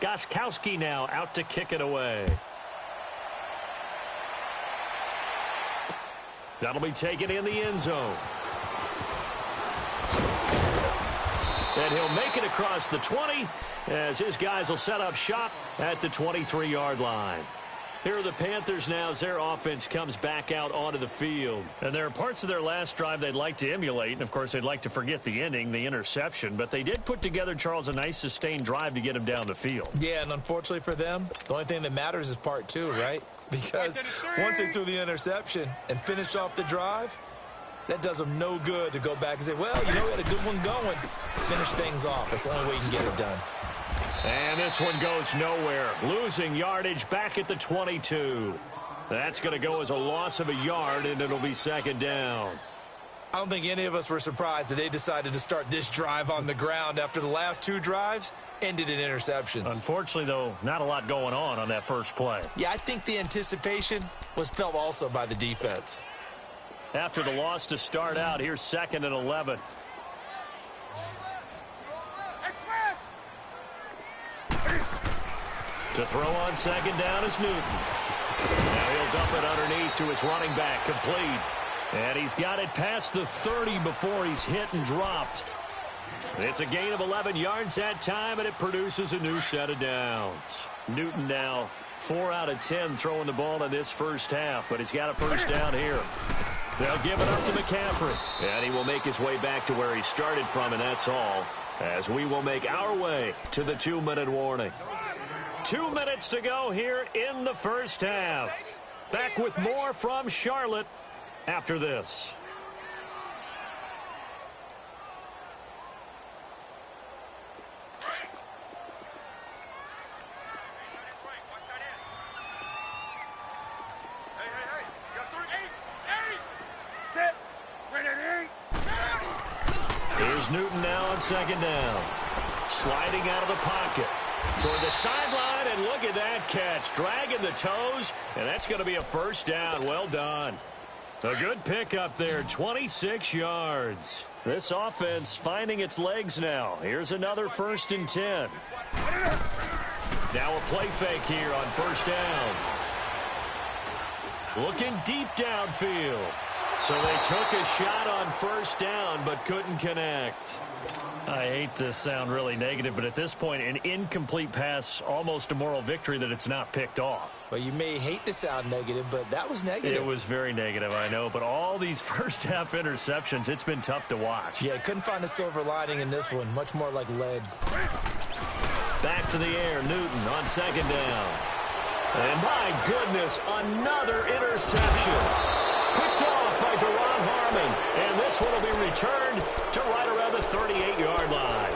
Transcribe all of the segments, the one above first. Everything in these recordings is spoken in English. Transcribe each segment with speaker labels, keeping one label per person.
Speaker 1: Gostkowski now out to kick it away. That'll be taken in the end zone. And he'll make it across the 20 as his guys will set up shop at the 23-yard line. Here are the Panthers now as their offense comes back out onto the field. And there are parts of their last drive they'd like to emulate. And, of course, they'd like to forget the ending, the interception. But they did put together, Charles, a nice sustained drive to get him down the field.
Speaker 2: Yeah, and unfortunately for them, the only thing that matters is part two, right? Because once they threw the interception and finished off the drive, that does them no good to go back and say, well, you know, we had a good one going. Finish things off. That's the only way you can get it done.
Speaker 1: And this one goes nowhere. Losing yardage back at the 22. That's going to go as a loss of a yard, and it'll be second down.
Speaker 2: I don't think any of us were surprised that they decided to start this drive on the ground after the last two drives ended in interceptions.
Speaker 1: Unfortunately, though, not a lot going on that first play.
Speaker 2: Yeah, I think the anticipation was felt also by the defense.
Speaker 1: After the loss to start out, here's 2nd and 11. To throw on second down is Newton. Now he'll dump it underneath to his running back, complete. And he's got it past the 30 before he's hit and dropped. It's a gain of 11 yards that time, and it produces a new set of downs. Newton now 4 out of 10 throwing the ball in this first half, but he's got a first down here. They'll give it up to McCaffrey, and he will make his way back to where he started from, and that's all, as we will make our way to the 2-minute warning. 2 minutes to go here in the first half. Back with more from Charlotte after this. Here's Newton now on second down. Sliding out of the pocket toward the sideline, and look at that catch. Dragging the toes, and that's going to be a first down. Well done. A good pickup there, 26 yards. This offense finding its legs now. Here's another 1st and 10. Now a play fake here on first down. Looking deep downfield. So they took a shot on first down but couldn't connect. I hate to sound really negative, but at this point, an incomplete pass, almost a moral victory that it's not picked off.
Speaker 2: Well, you may hate to sound negative, but that was negative.
Speaker 1: It was very negative, I know, but all these first-half interceptions, it's been tough to watch.
Speaker 2: Yeah, couldn't find a silver lining in this one. Much more like lead.
Speaker 1: Back to the air, Newton on second down. And my goodness, another interception. Picked off by Deron Harmon, and this one will be returned to right around the 38-yard line.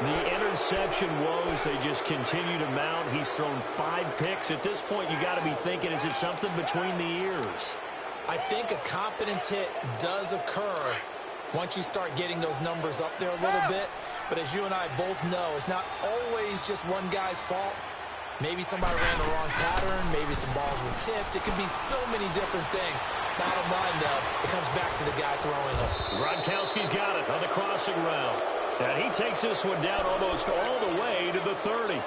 Speaker 1: The interception woes, they just continue to mount. He's thrown 5 picks. At this point, you got to be thinking, is it something between the ears?
Speaker 2: I think a confidence hit does occur once you start getting those numbers up there a little bit. But as you and I both know, it's not always just one guy's fault. Maybe somebody ran the wrong pattern. Maybe some balls were tipped. It could be so many different things. Bottom line, though, it comes back to the guy throwing them.
Speaker 1: Gronkowski's got it on the crossing route. And he takes this one down almost all the way to the 30.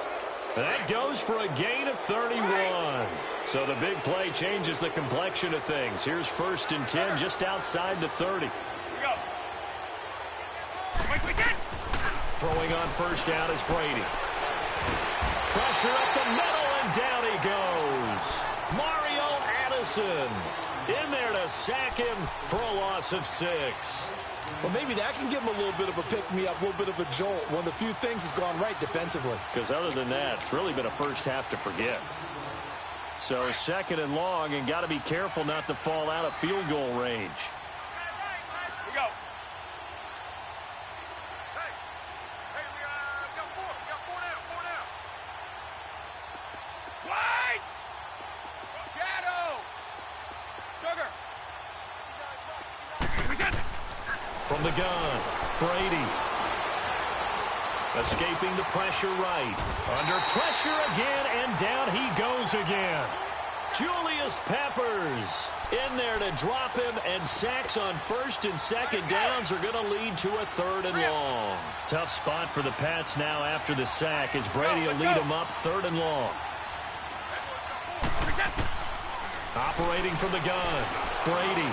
Speaker 1: That goes for a gain of 31. So the big play changes the complexion of things. Here's 1st and 10 just outside the 30. Throwing on first down is Brady. Pressure up the middle, and down he goes. Mario Addison in there to sack him for a loss of 6.
Speaker 2: Well, maybe that can give him a little bit of a pick-me-up, a little bit of a jolt. One of the few things that's gone right defensively.
Speaker 1: Because other than that, it's really been a first half to forget. So 2nd and long, and got to be careful not to fall out of field goal range. From the gun, Brady. Escaping the pressure right. Under pressure again, and down he goes again. Julius Peppers in there to drop him, and sacks on first and second downs are going to lead to a 3rd and long. Tough spot for the Pats now after the sack as Brady will lead them up 3rd and long. Operating from the gun, Brady.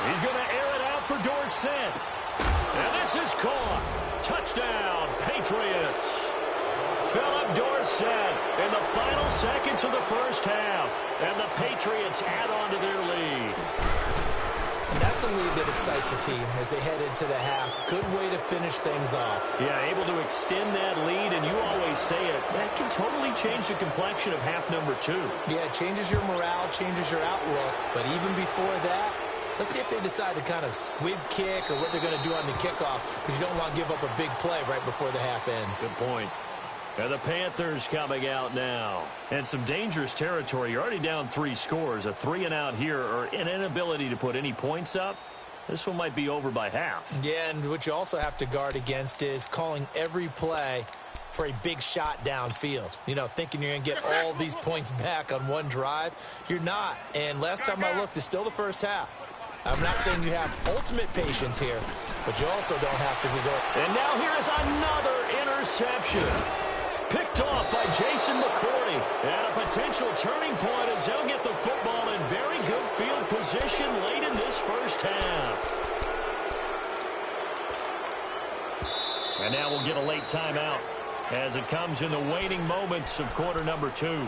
Speaker 1: He's going to air it out for Dorsett. And this is caught. Touchdown, Patriots. Philip Dorsett in the final seconds of the first half. And the Patriots add on to their lead.
Speaker 2: And that's a lead that excites a team as they head into the half. Good way to finish things off.
Speaker 1: Yeah, able to extend that lead, and you always say it, that can totally change the complexion of half number 2.
Speaker 2: Yeah, it changes your morale, changes your outlook. But even before that, let's see if they decide to kind of squib kick or what they're going to do on the kickoff, because you don't want to give up a big play right before the half ends.
Speaker 1: Good point. And the Panthers coming out now. And some dangerous territory. You're already down 3 scores. A 3-and-out here, or an inability to put any points up. This one might be over by half.
Speaker 2: Yeah, and what you also have to guard against is calling every play for a big shot downfield. You know, thinking you're going to get all these points back on one drive. You're not. And last time I looked, it's still the first half. I'm not saying you have ultimate patience here, but you also don't have to go.
Speaker 1: And now here is another interception. Picked off by Jason McCourty. And a potential turning point as they'll get the football in very good field position late in this first half. And now we'll get a late timeout as it comes in the waning moments of quarter number 2.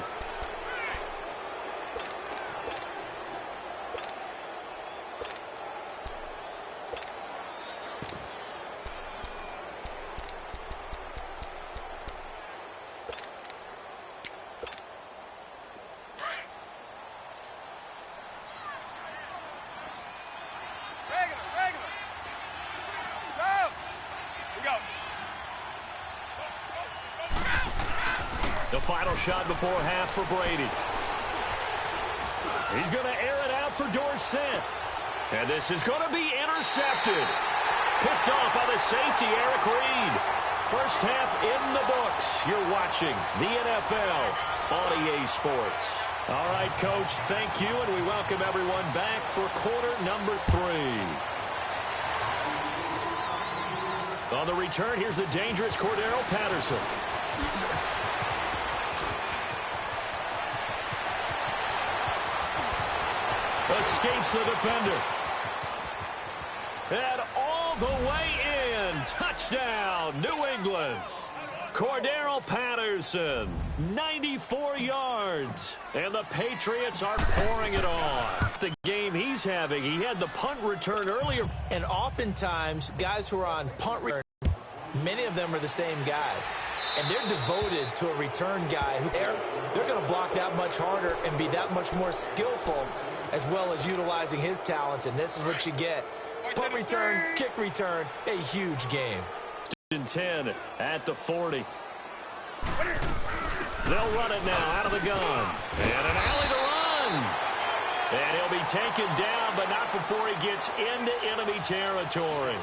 Speaker 1: The final shot before half for Brady. He's going to air it out for Dorsett. And this is going to be intercepted. Picked off by the safety, Eric Reed. First half in the books. You're watching the NFL on EA Sports. All right, Coach, thank you, and we welcome everyone back for quarter number 3. On the return, here's the dangerous Cordero Patterson. Escapes the defender. And all the way in. Touchdown, New England. Cordero Patterson, 94 yards. And the Patriots are pouring it on. The game he's having, he had the punt return earlier.
Speaker 2: And oftentimes, guys who are on punt return, many of them are the same guys. And they're devoted to a return guy who they're going to block that much harder and be that much more skillful, as well as utilizing his talents. And this is what you get. Punt return, kick return, a huge game.
Speaker 1: 10 at the 40. They'll run it now out of the gun. And an alley to run. And he'll be taken down, but not before he gets into enemy territory.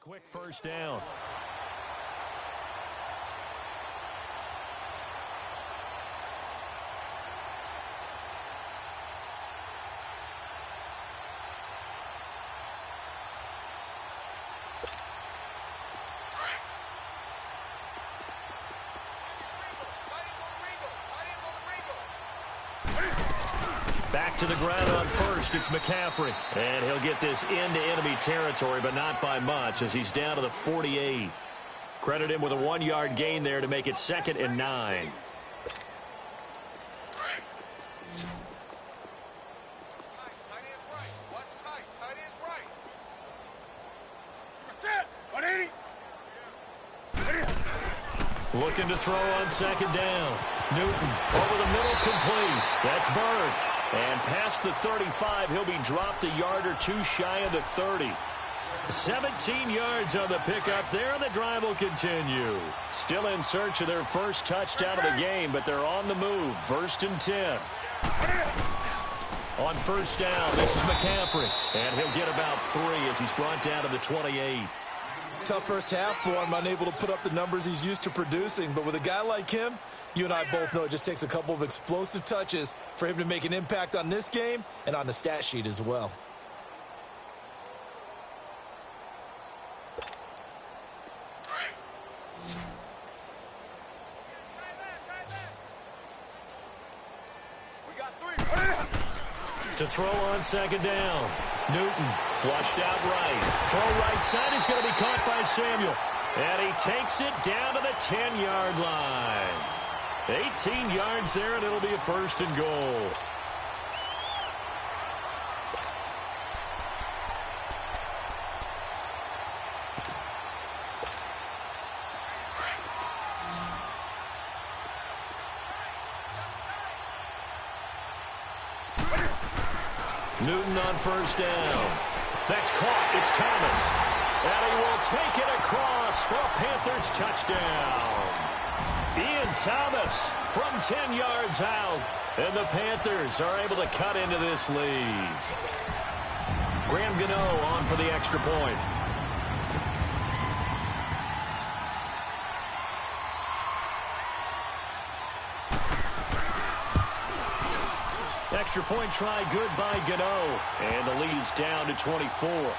Speaker 1: Quick first down. Back to the ground on first. It's McCaffrey. And he'll get this into enemy territory, but not by much as he's down to the 48. Credit him with a 1-yard gain there to make it 2nd and 9. Looking to throw on 2nd down. Newton over the middle, complete. That's Bird. And past the 35, he'll be dropped a yard or two shy of the 30. 17 yards on the pickup there, and the drive will continue. Still in search of their first touchdown of the game, but they're on the move. 1st and 10. On 1st down, this is McCaffrey. And he'll get about 3 as he's brought down to the 28.
Speaker 2: Tough first half for him, unable to put up the numbers he's used to producing. But with a guy like him, you and I both know it just takes a couple of explosive touches for him to make an impact on this game and on the stat sheet as well.
Speaker 1: To throw on 2nd down. Newton flushed out right. Throw right side is going to be caught by Samuel. And he takes it down to the 10-yard line. 18 yards there, and it'll be a 1st and goal. Newton on 1st down. That's caught. It's Thomas. And he will take it across for a Panthers touchdown. Ian Thomas from 10 yards out. And the Panthers are able to cut into this lead. Graham Gano on for the extra point. Extra point try good by Gano. And the lead's down to 24.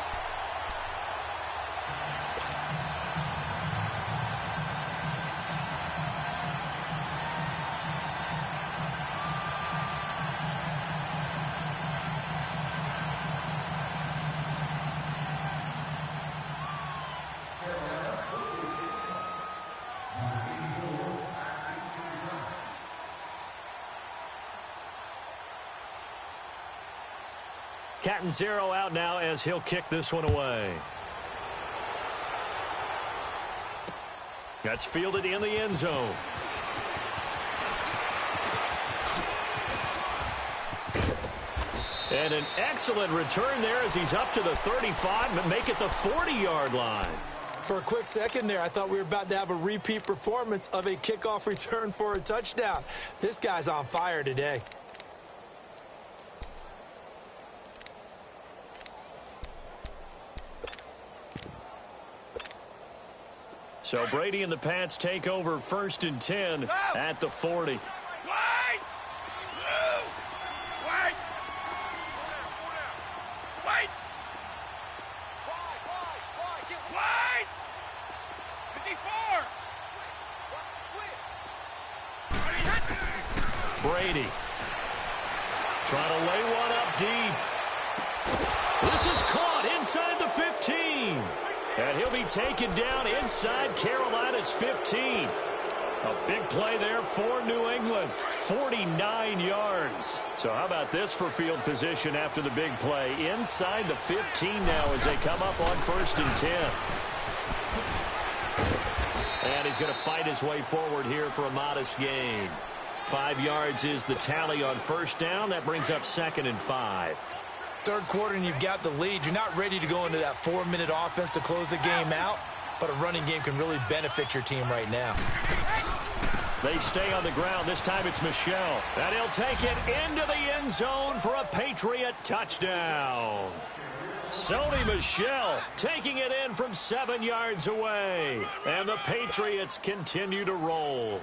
Speaker 1: Catanzaro out now as he'll kick this one away. That's fielded in the end zone. And an excellent return there as he's up to the 35, but make it the 40-yard line.
Speaker 2: For a quick second there, I thought we were about to have a repeat performance of a kickoff return for a touchdown. This guy's on fire today.
Speaker 1: So Brady and the Pats take over 1st and 10 at the 40.
Speaker 3: Wait! Wait! 54!
Speaker 1: Brady trying to lay one up deep. This is caught inside the 15. And he'll be taken down inside Carolina's 15. A big play there for New England. 49 yards. So how about this for field position after the big play? Inside the 15 now as they come up on 1st and 10. And he's going to fight his way forward here for a modest gain. 5 yards is the tally on 1st down. That brings up 2nd and 5.
Speaker 2: Third quarter and you've got the lead. You're not ready to go into that 4-minute offense to close the game out, but a running game can really benefit your team right now.
Speaker 1: They stay on the ground. This time it's Michel. And he'll take it into the end zone for a Patriot touchdown. Sony Michel taking it in from 7 yards away. And the Patriots continue to roll.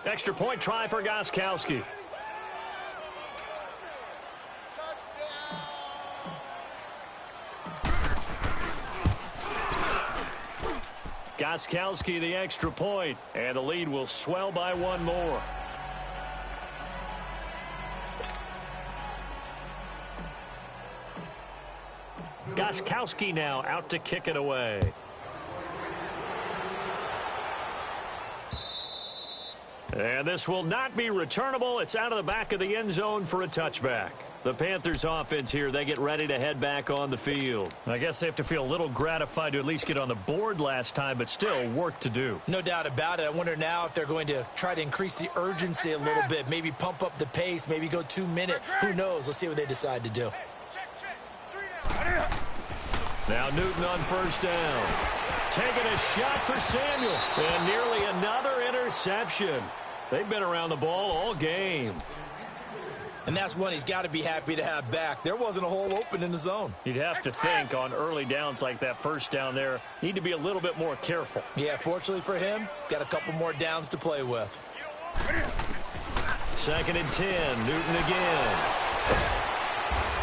Speaker 1: Extra point try for Gostkowski. Gostkowski the extra point, and the lead will swell by one more. Gostkowski now out to kick it away. And this will not be returnable. It's out of the back of the end zone for a touchback. The Panthers offense here, they get ready to head back on the field. I guess they have to feel a little gratified to at least get on the board last time, but still work to do.
Speaker 2: No doubt about it. I wonder now if they're going to try to increase the urgency a little bit, maybe pump up the pace, maybe go 2 minute. Who knows? Let's see what they decide to do.
Speaker 1: Now Newton on first down. Taking a shot for Samuel. And nearly another interception. They've been around the ball all game.
Speaker 2: And that's one he's got to be happy to have back. There wasn't a hole open in the zone.
Speaker 1: You'd have to think on early downs like that first down there, need to be a little bit more careful.
Speaker 2: Yeah, fortunately for him, got a couple more downs to play with.
Speaker 1: 2nd and 10, Newton again.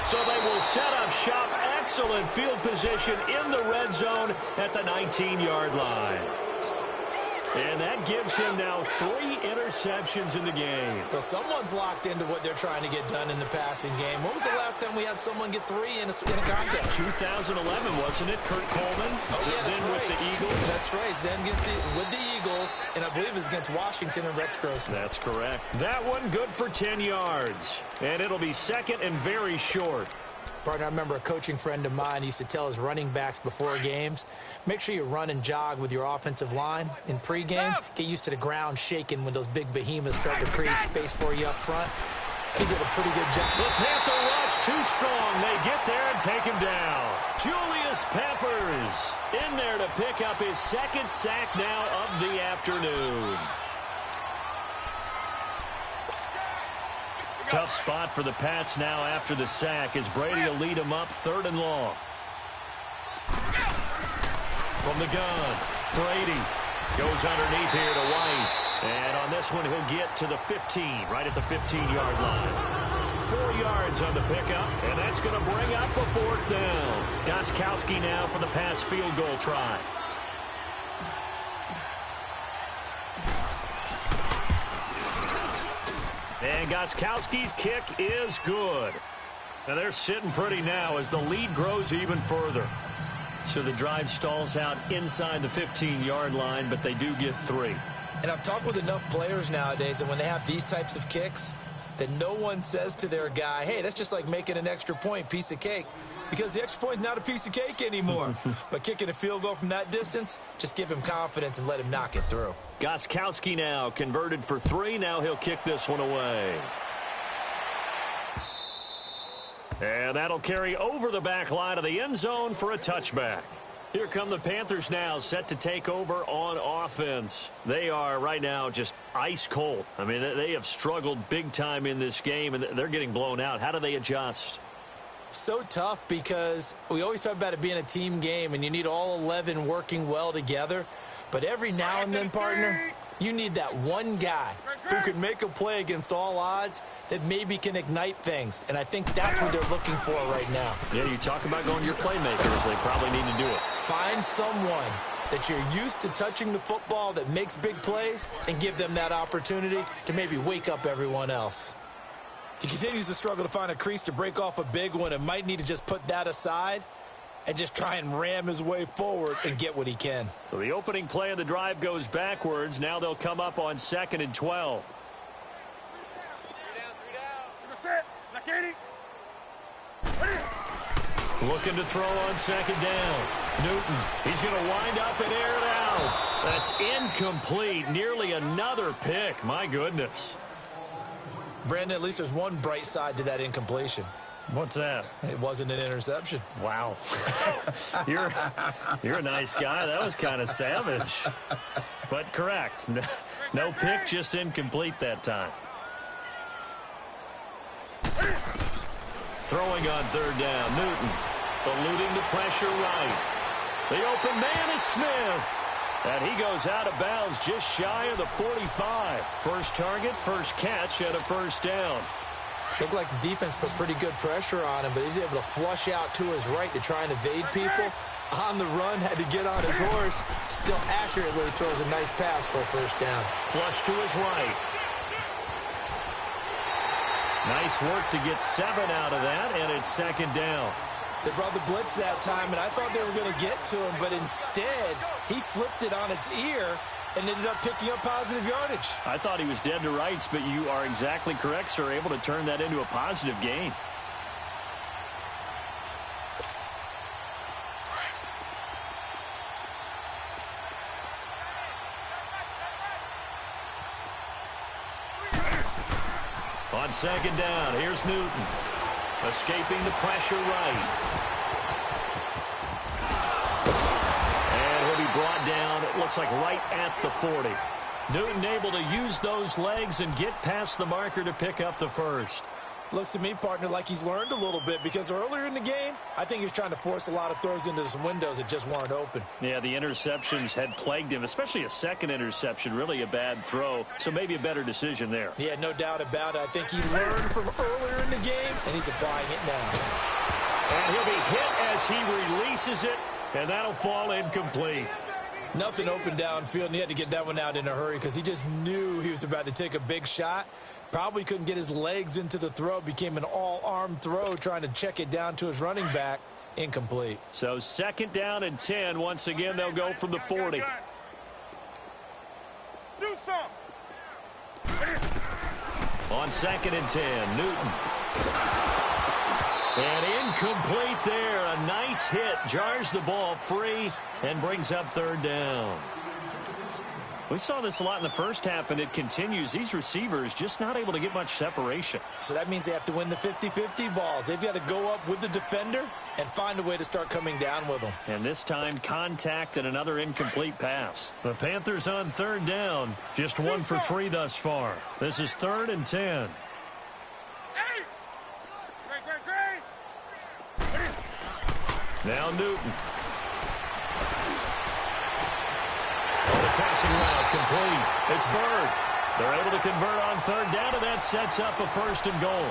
Speaker 1: So they will set up shop. Excellent field position in the red zone at the 19-yard line. And that gives him now 3 interceptions in the game.
Speaker 2: Well, someone's locked into what they're trying to get done in the passing game. When was the last time we had someone get 3 in a contest?
Speaker 1: 2011, wasn't it? Kurt Coleman?
Speaker 2: Oh, yeah, that's
Speaker 1: then
Speaker 2: right.
Speaker 1: with the Eagles.
Speaker 2: That's right. Then with the Eagles, and I believe it's against Washington and Rex Grossman.
Speaker 1: That's correct. That one good for 10 yards. And it'll be 2nd and very short.
Speaker 2: Partner, I remember a coaching friend of mine used to tell his running backs before games, make sure you run and jog with your offensive line in pregame. Get used to the ground shaking when those big behemoths start to create space for you up front. He did a pretty good job.
Speaker 1: The Panther rush too strong. They get there and take him down. Julius Peppers in there to pick up his 2nd sack now of the afternoon. Tough spot for the Pats now after the sack as Brady will lead them up 3rd and long. From the gun, Brady goes underneath here to White. And on this one, he'll get to the 15, right at the 15-yard line. 4 yards on the pickup, and that's going to bring up a 4th down. Gostkowski now for the Pats field goal try. And Gostkowski's kick is good. And they're sitting pretty now as the lead grows even further. So the drive stalls out inside the 15-yard line, but they do get 3.
Speaker 2: And I've talked with enough players nowadays that when they have these types of kicks, that no one says to their guy, hey, that's just like making an extra point, piece of cake. Because the extra point's not a piece of cake anymore. But kicking a field goal from that distance, just give him confidence and let him knock it through.
Speaker 1: Gostkowski now converted for 3. Now he'll kick this one away. And that'll carry over the back line of the end zone for a touchback. Here come the Panthers now, set to take over on offense. They are right now just ice cold. I mean, they have struggled big time in this game, and they're getting blown out. How do they adjust?
Speaker 2: So tough because we always talk about it being a team game, and you need all 11 working well together. But every now and then, partner, you need that one guy who can make a play against all odds that maybe can ignite things. And I think that's what they're looking for right now.
Speaker 1: Yeah, you talk about going to your playmakers. They probably need to do it.
Speaker 2: Find someone that you're used to touching the football that makes big plays and give them that opportunity to maybe wake up everyone else. He continues to struggle to find a crease to break off a big one and might need to just put that aside and just try and ram his way forward and get what he can.
Speaker 1: So the opening play of the drive goes backwards. Now they'll come up on 2nd and 12.
Speaker 3: 3 down.
Speaker 1: Looking to throw on 2nd down. Newton, he's going to wind up and air it out. That's incomplete. Nearly another pick. My goodness.
Speaker 2: Brandon, at least there's one bright side to that incompletion.
Speaker 1: What's that?
Speaker 2: It wasn't an interception.
Speaker 1: Wow. You're a nice guy. That was kind of savage. But correct. No pick, just incomplete that time. Throwing on 3rd down. Newton eluding the pressure right. The open man is Smith. And he goes out of bounds just shy of the 45. First target, first catch at a 1st down.
Speaker 2: Looked like the defense put pretty good pressure on him, but he's able to flush out to his right to try and evade people. On the run, had to get on his horse. Still accurately throws a nice pass for a 1st down.
Speaker 1: Flush to his right. Nice work to get 7 out of that, and it's 2nd down.
Speaker 2: They brought the blitz that time, and I thought they were going to get to him, but instead, he flipped it on its ear and ended up picking up positive yardage.
Speaker 1: I thought he was dead to rights, but you are exactly correct, sir, able to turn that into a positive gain. On second down, here's Newton. Escaping the pressure right. And he'll be brought down, it looks like right at the 40. Newton able to use those legs and get past the marker to pick up the first.
Speaker 2: Looks to me, partner, like he's learned a little bit, because earlier in the game, I think he was trying to force a lot of throws into some windows that just weren't open.
Speaker 1: Yeah, the interceptions had plagued him, especially a second interception, really a bad throw, so maybe a better decision there.
Speaker 2: Yeah, no doubt about it. I think he learned from earlier in the game, and he's applying it now.
Speaker 1: And he'll be hit as he releases it, and that'll fall incomplete.
Speaker 2: Nothing open downfield, and he had to get that one out in a hurry because he just knew he was about to take a big shot. Probably couldn't get his legs into the throw. Became an all-arm throw trying to check it down to his running back. Incomplete.
Speaker 1: So second down and 10. Once again, they'll go from the 40.
Speaker 3: Do something.
Speaker 1: On second and 10, Newton. And incomplete there. A nice hit. Jars the ball free and brings up third down. We saw this a lot in the first half, and it continues. These receivers just not able to get much separation.
Speaker 2: So that means they have to win the 50-50 balls. They've got to go up with the defender and find a way to start coming down with them.
Speaker 1: And this time, contact and another incomplete pass. The Panthers on third down. Just 1 for 3 thus far. This is third and 10. Now Newton. Passing route complete. It's Bird. They're able to convert on third down, and that sets up a first and goal.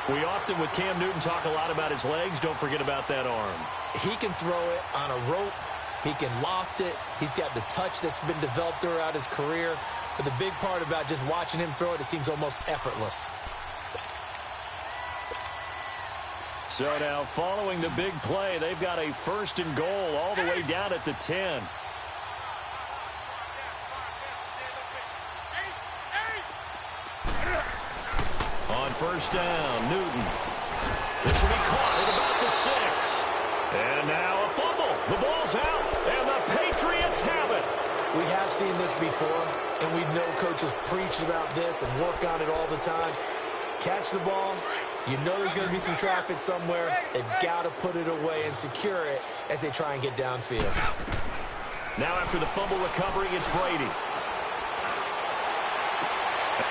Speaker 1: We often, with Cam Newton, talk a lot about his legs. Don't forget about that arm.
Speaker 2: He can throw it on a rope. He can loft it. He's got the touch that's been developed throughout his career. But the big part about just watching him throw it, it seems almost effortless.
Speaker 1: So now, following the big play, they've got a first and goal all the way down at the 10. On first down, Newton. This will be caught at about the 6. And now a fumble. The ball's out, and the Patriots have it.
Speaker 2: We have seen this before, and we know coaches preach about this and work on it all the time. Catch the ball. You know there's going to be some traffic somewhere. They've got to put it away and secure it as they try and get downfield.
Speaker 1: Now after the fumble recovery, it's Brady.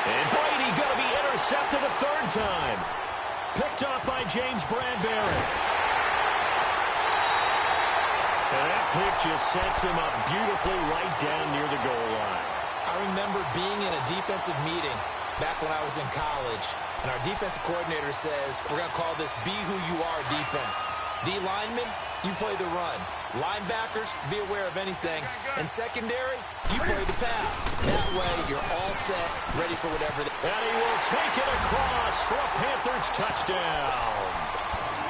Speaker 1: And Brady going to be intercepted a third time. Picked off by James Bradbury. And that pick just sets him up beautifully right down near the goal line.
Speaker 2: I remember being in a defensive meeting back when I was in college, and our defensive coordinator says, we're going to call this Be Who You Are defense. D linemen, you play the run. Linebackers, be aware of anything. And secondary, you play the pass. That way, you're all set, ready for whatever.
Speaker 1: And he will take it across for a Panthers touchdown.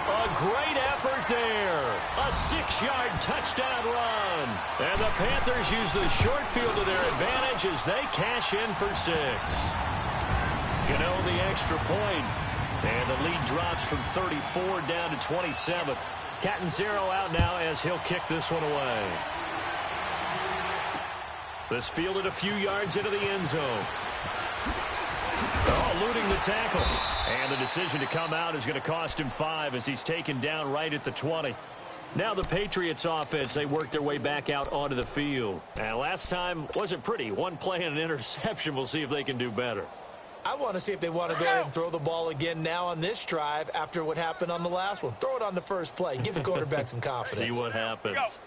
Speaker 1: A great effort there. A 6-yard touchdown run. And the Panthers use the short field to their advantage as they cash in for 6. Gano the extra point. And the lead drops from 34 down to 27. Catanzaro out now as he'll kick this one away. This fielded a few yards into the end zone. Oh, eluding the tackle. And the decision to come out is going to cost him 5 as he's taken down right at the 20. Now the Patriots offense, they work their way back out onto the field. And last time wasn't pretty. One play and an interception. We'll see if they can do better.
Speaker 2: I want to see if they want to go ahead and throw the ball again now on this drive after what happened on the last one. Throw it on the first play. Give the quarterback some confidence.
Speaker 1: See what happens.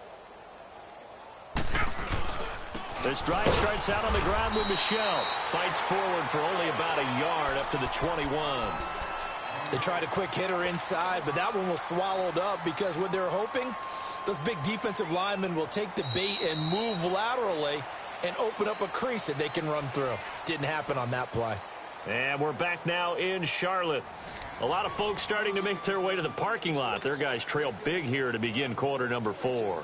Speaker 1: This drive starts out on the ground with Michel. Fights forward for only about a yard up to the 21.
Speaker 2: They tried a quick hitter inside, but that one was swallowed up because what they're hoping, those big defensive linemen will take the bait and move laterally and open up a crease that they can run through. Didn't happen on that play.
Speaker 1: And we're back now in Charlotte. A lot of folks starting to make their way to the parking lot. Their guys trail big here to begin quarter number 4.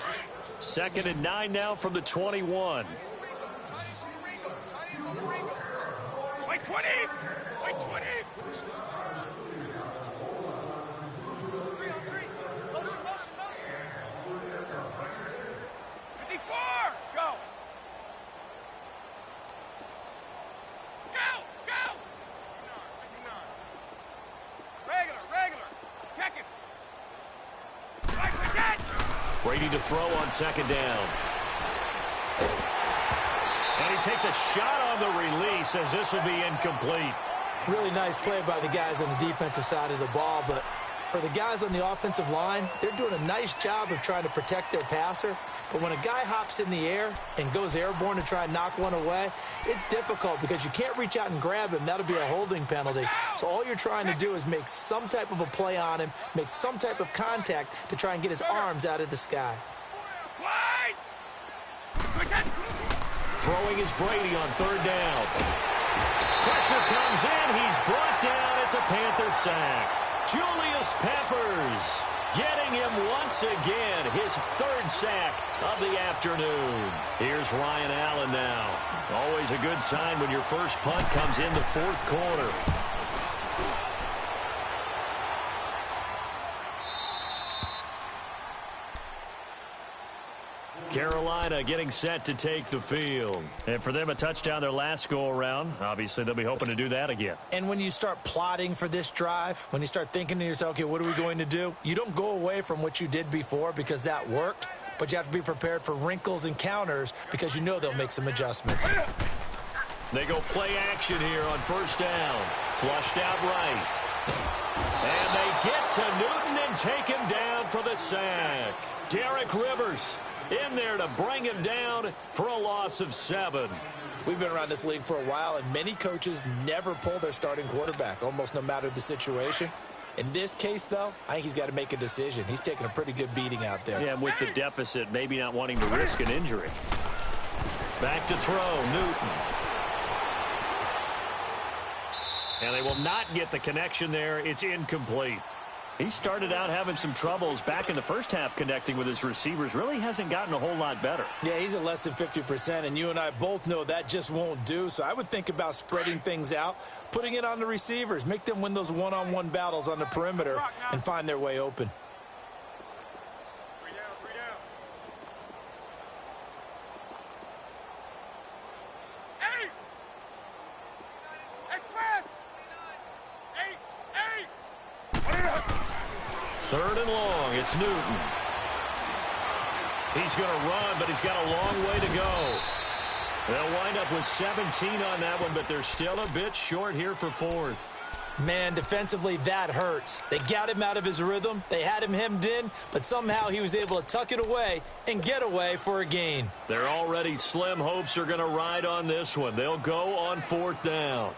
Speaker 1: 2nd and 9 now from the 21.
Speaker 3: Wait 20! Wait 20! 3 on 3. Motion, motion, motion. 54! Go! Go! Go! 59. Regular, regular. Check it. Right, we're dead!
Speaker 1: Brady to throw on 2nd down. And he takes a shot on the release as this will be incomplete.
Speaker 2: Really nice play by the guys on the defensive side of the ball, but for the guys on the offensive line, they're doing a nice job of trying to protect their passer. But when a guy hops in the air and goes airborne to try and knock one away, it's difficult because you can't reach out and grab him. That'll be a holding penalty. So all you're trying to do is make some type of a play on him, make some type of contact to try and get his arms out of the sky.
Speaker 1: Throwing is Brady on 3rd down. Pressure comes in. He's brought down. It's a Panther sack. Julius Peppers getting him once again. His 3rd sack of the afternoon. Here's Ryan Allen now. Always a good sign when your first punt comes in the 4th quarter. Carolina getting set to take the field. And for them, a touchdown their last go-around. Obviously, they'll be hoping to do that again.
Speaker 2: And when you start plotting for this drive, when you start thinking to yourself, okay, what are we going to do? You don't go away from what you did before because that worked, but you have to be prepared for wrinkles and counters because you know they'll make some adjustments.
Speaker 1: They go play action here on 1st down. Flushed out right. And they get to Newton and take him down for the sack. Derek Rivers in there to bring him down for a loss of 7.
Speaker 2: We've been around this league for a while, and many coaches never pull their starting quarterback, almost no matter the situation. In this case, though, I think he's got to make a decision. He's taking a pretty good beating out there.
Speaker 1: Yeah, with the deficit, maybe not wanting to risk an injury. Back to throw, Newton. And they will not get the connection there. It's incomplete. He started out having some troubles back in the first half connecting with his receivers. Really hasn't gotten a whole lot better.
Speaker 2: Yeah, he's at less than 50%, and you and I both know that just won't do. So I would think about spreading things out, putting it on the receivers, make them win those one-on-one battles on the perimeter and find their way open.
Speaker 3: 3 down, 3 down. 8! Express! 8!
Speaker 1: 3rd and long. It's Newton. He's going to run, but he's got a long way to go. They'll wind up with 17 on that one, but they're still a bit short here for 4th.
Speaker 2: Man, defensively, that hurts. They got him out of his rhythm. They had him hemmed in, but somehow he was able to tuck it away and get away for a gain.
Speaker 1: Their already slim hopes are going to ride on this one. They'll go on 4th down.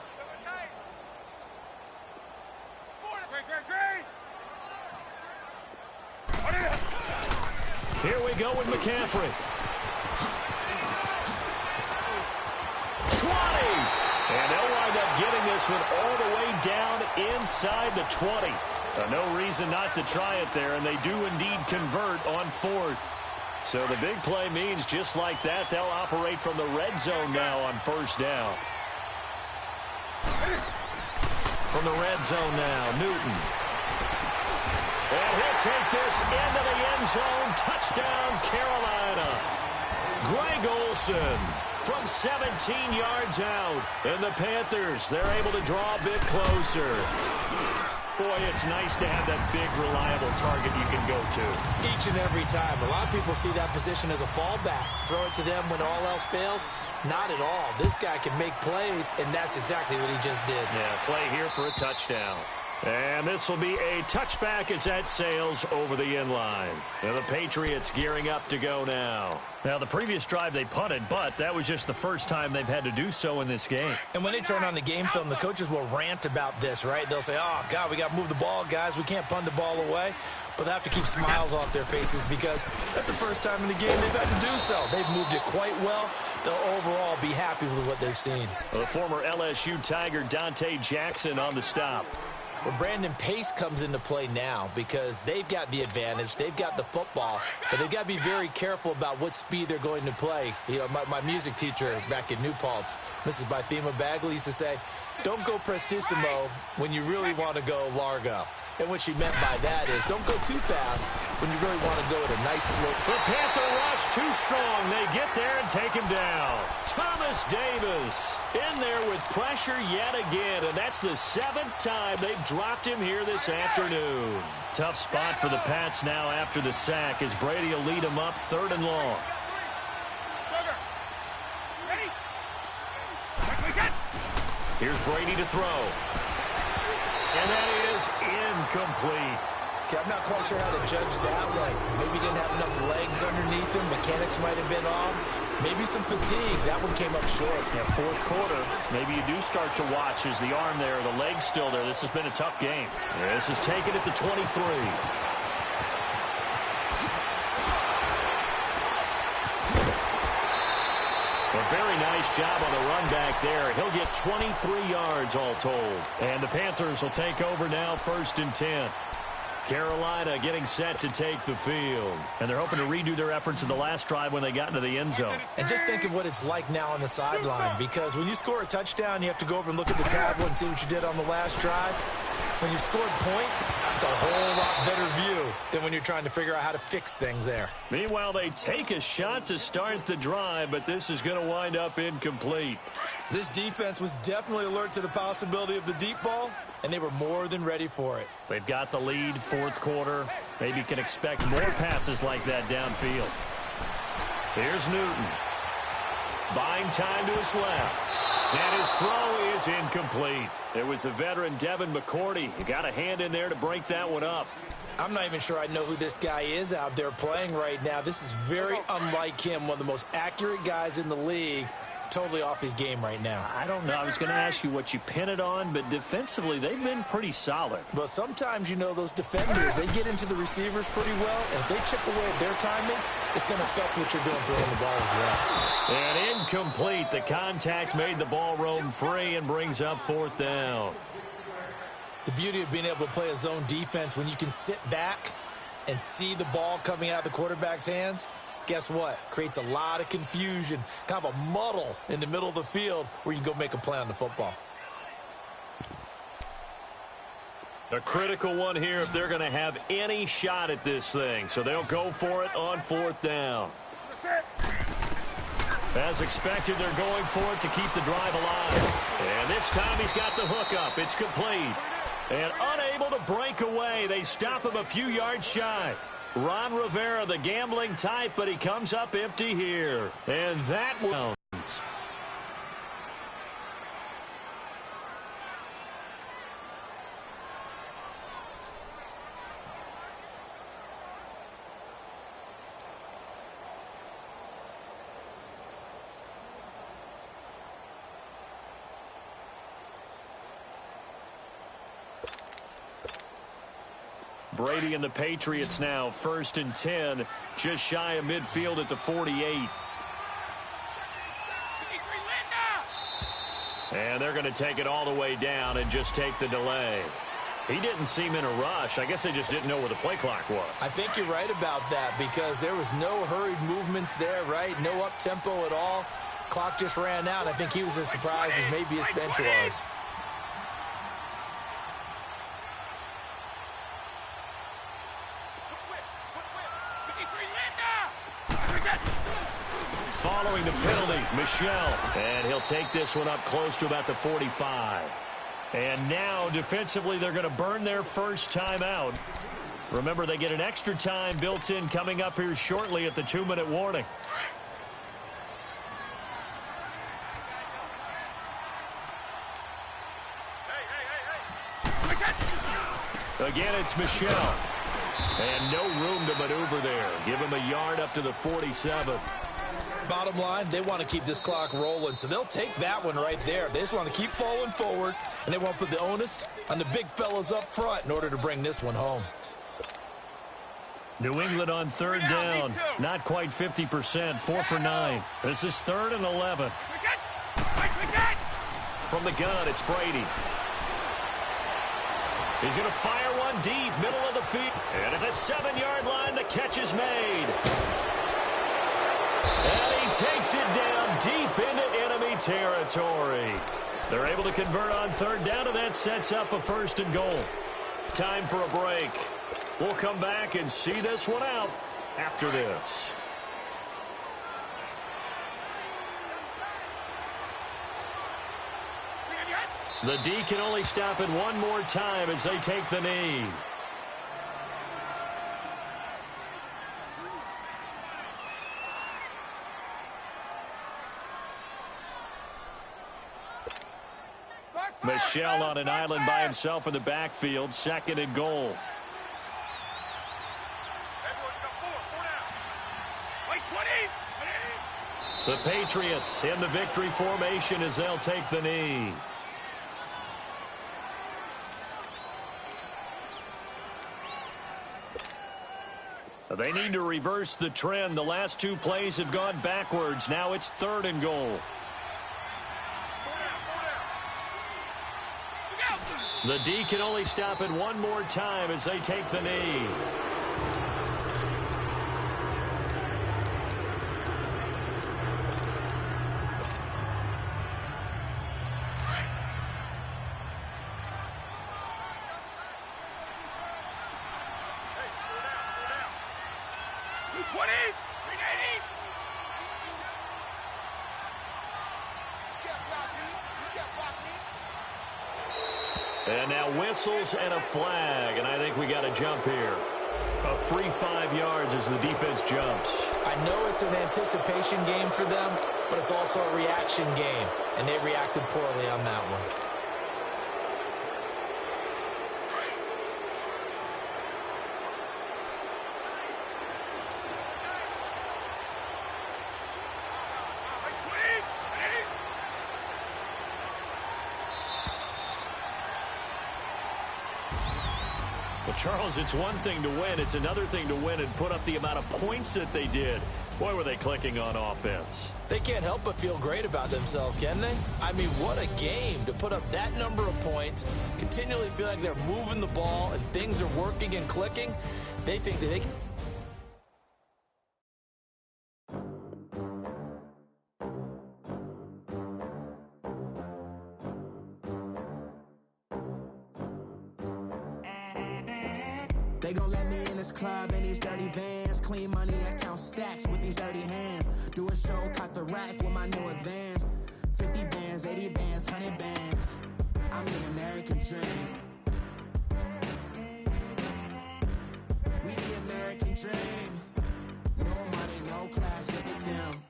Speaker 1: Here we go with McCaffrey. 20! And they'll wind up getting this one all the way down inside the 20. No reason not to try it there, and they do indeed convert on 4th. So the big play means just like that, they'll operate from the red zone now on 1st down. From the red zone now, Newton. And he'll take this into the end zone. Touchdown, Carolina. Greg Olsen from 17 yards out. And the Panthers, they're able to draw a bit closer. Boy, it's nice to have that big, reliable target you can go to.
Speaker 2: Each and every time. A lot of people see that position as a fallback. Throw it to them when all else fails. Not at all. This guy can make plays, and that's exactly what he just did.
Speaker 1: Yeah, play here for a touchdown. And this will be a touchback as that sails over the end line. And the Patriots gearing up to go now. Now, the previous drive they punted, but that was just the first time they've had to do so in this game.
Speaker 2: And when they turn on the game film, the coaches will rant about this, right? They'll say, oh, God, we got to move the ball, guys. We can't punt the ball away. But they have to keep smiles off their faces because that's the first time in the game they've had to do so. They've moved it quite well. they'll overall be happy with what they've seen.
Speaker 1: Well, the former LSU Tiger Dante Jackson on the stop.
Speaker 2: Well, Brandon, pace comes into play now because they've got the advantage. They've got the football, but they've got to be very careful about what speed they're going to play. You know, my music teacher back in New Paltz, Mrs. Bythema Bagley, used to say, don't go prestissimo when you really want to go largo. And what she meant by that is don't go too fast when you really want to go at a nice slope.
Speaker 1: The Panther rush too strong. They get there and take him down. Thomas Davis in there with pressure yet again, and that's the 7th time they've dropped him here this afternoon. Tough spot for the Pats now after the sack as Brady will lead him up 3rd and long.
Speaker 3: Sugar. Ready?
Speaker 1: Here's Brady to throw. And that is incomplete.
Speaker 2: Okay, I'm not quite sure how to judge that one. Maybe didn't have enough legs underneath him. Mechanics might have been off. Maybe some fatigue. That one came up short.
Speaker 1: Yeah, 4th quarter. Maybe you do start to watch as the arm there, the leg's still there. This has been a tough game. This is taken at the 23. A very nice job on the run back there. He'll get 23 yards all told. And the Panthers will take over now 1st and 10. Carolina getting set to take the field. And they're hoping to redo their efforts in the last drive when they got into the end zone.
Speaker 2: And just think of what it's like now on the sideline, because when you score a touchdown, you have to go over and look at the tablet and see what you did on the last drive. When you scored points, it's a whole lot better view than when you're trying to figure out how to fix things there.
Speaker 1: Meanwhile, they take a shot to start the drive, but this is going to wind up incomplete.
Speaker 2: This defense was definitely alert to the possibility of the deep ball, and they were more than ready for it.
Speaker 1: They've got the lead, 4th quarter. Maybe you can expect more passes like that downfield. Here's Newton. Buying time to his left. And his throw is incomplete. It was the veteran Devin McCourty. He got a hand in there to break that one up.
Speaker 2: I'm not even sure I know who this guy is out there playing right now. This is very unlike him, one of the most accurate guys in the league. Totally off his game right now.
Speaker 1: I don't know. I was going to ask you what you pin it on, but defensively, they've been pretty solid.
Speaker 2: But sometimes, you know, those defenders, they get into the receivers pretty well, and if they chip away at their timing, it's going to affect what you're doing throwing the ball as well.
Speaker 1: And incomplete. The contact made the ball roam free and brings up 4th down.
Speaker 2: The beauty of being able to play a zone defense when you can sit back and see the ball coming out of the quarterback's hands, guess what? Creates a lot of confusion, kind of a muddle in the middle of the field where you can go make a play on the football.
Speaker 1: A critical one here if they're going to have any shot at this thing. So they'll go for it on 4th down. As expected, they're going for it to keep the drive alive. And this time he's got the hook up. It's complete. And unable to break away. They stop him a few yards shy. Ron Rivera, the gambling type, but he comes up empty here. And that one's. Brady and the Patriots now 1st and 10, just shy of midfield at the 48. And they're going to take it all the way down and just take the delay. He didn't seem in a rush. I guess they just didn't know where the play clock was.
Speaker 2: I think you're right about that because there was no hurried movements there, right? No up-tempo at all. Clock just ran out. I think he was as surprised as maybe his bench was.
Speaker 1: Following the penalty, Michel. And he'll take this one up close to about the 45. And now, defensively, they're going to burn their first timeout. Remember, they get an extra time built in coming up here shortly at the 2-minute warning. Again, it's Michel. And no room to maneuver there. Give him a yard up to the 47.
Speaker 2: Bottom line, they want to keep this clock rolling, so they'll take that one right there. They just want to keep falling forward, and they want to put the onus on the big fellas up front in order to bring this one home.
Speaker 1: New England on third down. Not quite 50%, 4 for 9. This is 3rd and 11. From the gun, it's Brady. He's going to fire one deep, middle of the field. And at the 7-yard line, the catch is made. And he takes it down deep into enemy territory. They're able to convert on third down, and that sets up a 1st and goal. Time for a break. We'll come back and see this one out after this. The D can only stop it one more time as they take the knee. Michel on an island by himself in the backfield, 2nd and goal. The Patriots in the victory formation as they'll take the knee. They need to reverse the trend. The last 2 plays have gone backwards. Now it's 3rd and goal. The D can only stop it one more time as they take the knee. And now whistles and a flag, and I think we got a jump here. A free 5 yards as the defense jumps.
Speaker 2: I know it's an anticipation game for them, but it's also a reaction game, and they reacted poorly on that one.
Speaker 1: Charles, it's one thing to win. It's another thing to win and put up the amount of points that they did. Boy, were they clicking on offense.
Speaker 2: They can't help but feel great about themselves, can they? I mean, what a game to put up that number of points, continually feel like they're moving the ball and things are working and clicking. They think that they can.
Speaker 4: They gon' let me in this club in these dirty vans. Clean money, I count stacks with these dirty hands. Do a show, caught the rack with my new advance. 50 bands, 80 bands, 100 bands. I'm the American dream. We the American dream. No money, no class, look at them.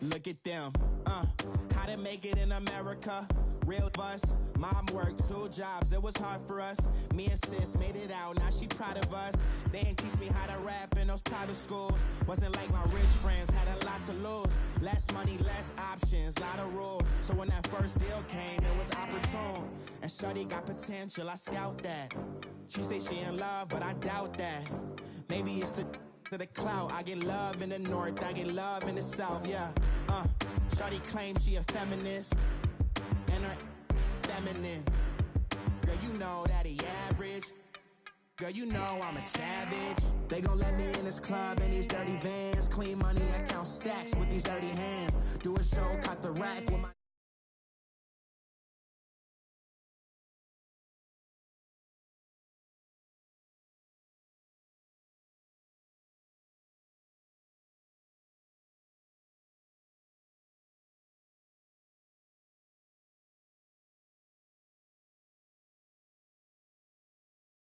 Speaker 4: Look at them, how to make it in America. Real bus, mom worked 2 jobs, it was hard for us. Me and sis made it out, now she proud of us. They didn't teach me how to rap in those private schools. Wasn't like my rich friends, had a lot to lose. Less money, less options, lot of rules. So when that first deal came, it was opportune. And shorty got potential, I scout that. She say she in love, but I doubt that. Maybe it's the clout. I get love in the north, I get love in the south, yeah. Shorty claims she a feminist. And her feminine. Girl, you know that he average. Girl, you know I'm a savage. They gon' let me in this club in these dirty vans. Clean money, I count stacks with these dirty hands. Do a show, caught the rack with my